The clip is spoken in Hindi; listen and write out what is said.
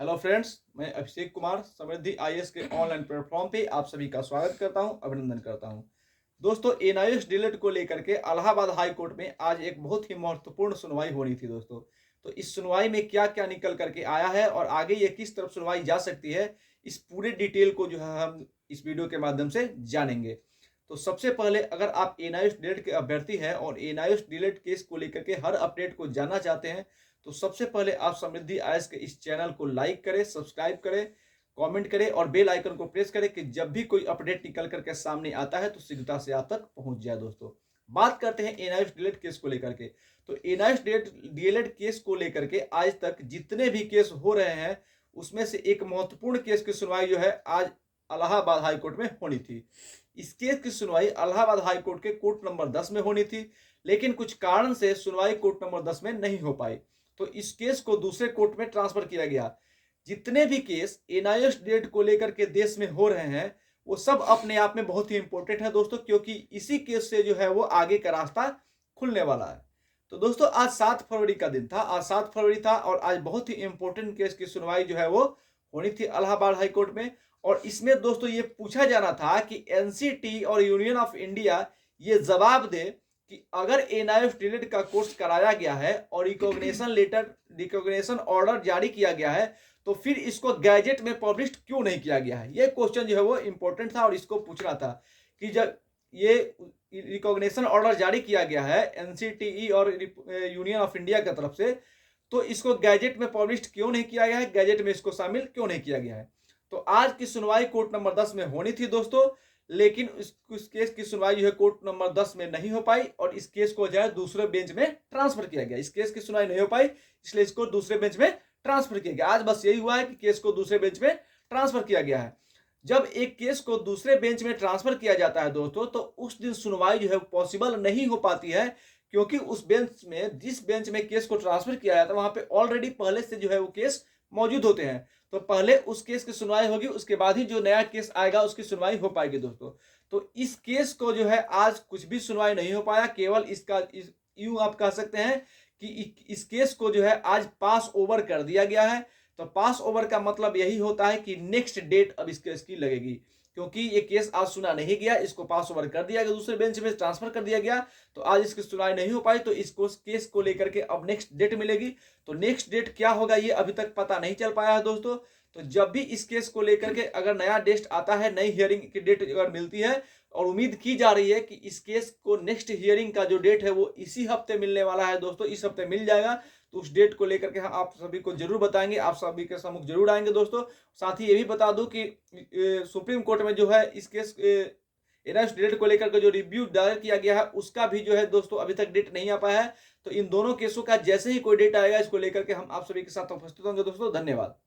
हेलो फ्रेंड्स, मैं अभिषेक कुमार समृद्धि आईएएस के ऑनलाइन प्लेटफॉर्म पे आप सभी का स्वागत करता हूं, अभिनंदन करता हूं। दोस्तों, एनआईएस डीएलएड को लेकर के इलाहाबाद हाई कोर्ट में आज एक बहुत ही महत्वपूर्ण सुनवाई होनी थी दोस्तों। तो इस सुनवाई में क्या-क्या निकल करके आया है और आगे ये किस तरफ सुनवाई जा सकती है, इस पूरे डिटेल को जो है हम इस वीडियो के माध्यम से जानेंगे। तो सबसे पहले अगर आप एनआईएस डीएलएड के अभ्यर्थी हैं और एनआईएस डीएलएड केस को लेकर के हर अपडेट को जानना चाहते हैं, तो सबसे पहले आप समृद्धि आईएएस के इस चैनल को लाइक करें, सब्सक्राइब करें, कमेंट करें और बेल आइकन को प्रेस करें कि जब भी कोई अपडेट निकल करके सामने आता है तो शीघ्रता से आप तक पहुंच जाए। दोस्तों, बात करते हैं एनआईएस डीएलएड केस को लेकर के। तो एनआईएस डीएलएड केस को लेकर के आज तक जितने भी केस हो रहे हैं, उसमें से एक महत्वपूर्ण केस की सुनवाई जो है आज इलाहाबाद हाई कोर्ट में होनी थी। इस केस की सुनवाई इलाहाबाद हाई कोर्ट के कोर्ट नंबर 10 में होनी थी, लेकिन कुछ कारण से सुनवाई कोर्ट नंबर 10 में नहीं हो पाई, तो इस केस को दूसरे कोर्ट में ट्रांसफर किया गया। जितने भी केस एनआईएस डीएलएड को लेकर के देश में हो रहे हैं, वो सब अपने आप में बहुत ही इंपॉर्टेंट है दोस्तों, क्योंकि इसी केस से जो है वो आगे का रास्ता खुलने वाला है। तो दोस्तों, आज 7 फरवरी का दिन था, आज 7 फरवरी था और आज बहुत ही इंपॉर्टेंट केस की सुनवाई जो है वो होनी थी इलाहाबाद हाई कोर्ट में। और इसमें दोस्तों ये पूछा जाना था कि एनसीटी और यूनियन ऑफ इंडिया ये जवाब दे कि अगर एनआईएस डीएलएड का कोर्स कराया गया है और रिकॉग्निशन ऑर्डर जारी किया गया है, तो फिर इसको गैजेट में पब्लिश क्यों नहीं किया गया है। ये क्वेश्चन जो है वो इंपॉर्टेंट था और इसको पूछना था कि जब ये रिकॉग्निशन ऑर्डर जारी किया गया है एनसीटीई और यूनियन ऑफ इंडिया की तरफ से, तो इसको गैजेट में पब्लिश क्यों नहीं किया गया है, गैजेट में इसको शामिल क्यों नहीं किया गया है। तो आज की सुनवाई कोर्ट नंबर 10 में होनी थी दोस्तों, लेकिन इस केस की सुनवाई जो है कोर्ट नंबर 10 में नहीं हो पाई और इस केस को जो है दूसरे बेंच में ट्रांसफर किया गया। इस केस की सुनवाई नहीं हो पाई, इसलिए इसको दूसरे बेंच में ट्रांसफर किया गया। आज बस यही हुआ है कि केस को दूसरे बेंच में ट्रांसफर किया गया है। जब एक केस को दूसरे बेंच में ट्रांसफर किया जाता है दोस्तों, तो उस दिन सुनवाई जो है पॉसिबल नहीं हो पाती है, क्योंकि उस बेंच में, जिस बेंच में केस को ट्रांसफर किया जाता है, वहां पे ऑलरेडी पहले से जो है वो केस मौजूद होते हैं। तो पहले उस केस की सुनवाई होगी, उसके बाद ही जो नया केस आएगा उसकी सुनवाई हो पाएगी दोस्तों। तो इस केस को जो है आज कुछ भी सुनवाई नहीं हो पाया, केवल यूं आप कह सकते हैं कि इस केस को जो है आज पास ओवर कर दिया गया है। तो पास ओवर का मतलब यही होता है कि नेक्स्ट डेट अब इस केस की लगेगी, क्योंकि ये केस आज सुना नहीं गया, इसको पास ओवर कर दिया गया, दूसरे बेंच में ट्रांसफर कर दिया गया, तो आज इसकी सुनवाई नहीं हो पाई। तो इसको केस को लेकर के अब नेक्स्ट डेट मिलेगी। तो नेक्स्ट डेट क्या होगा ये अभी तक पता नहीं चल पाया है दोस्तों। तो जब भी इस केस को लेकर के अगर नया डेट आता है, नई हियरिंग की डेट अगर मिलती है, और उम्मीद की जा रही है कि इस केस को नेक्स्ट हियरिंग का जो डेट है वो इसी हफ्ते मिलने वाला है दोस्तों, इस हफ्ते मिल जाएगा। तो उस डेट को लेकर के हम आप सभी को जरूर बताएंगे, आप सभी के सम्मुख जरूर आएंगे दोस्तों। साथ ही ये भी बता दूं कि सुप्रीम कोर्ट में जो है इस केस एनआईएस डीएलएड को लेकर के जो रिव्यू दायर किया गया है, उसका भी जो है दोस्तों अभी तक डेट नहीं आ पाया है। तो इन दोनों केसों का जैसे ही कोई डेट आएगा, इसको लेकर के हम आप सभी के साथ उपस्थित होंगे दोस्तों। धन्यवाद।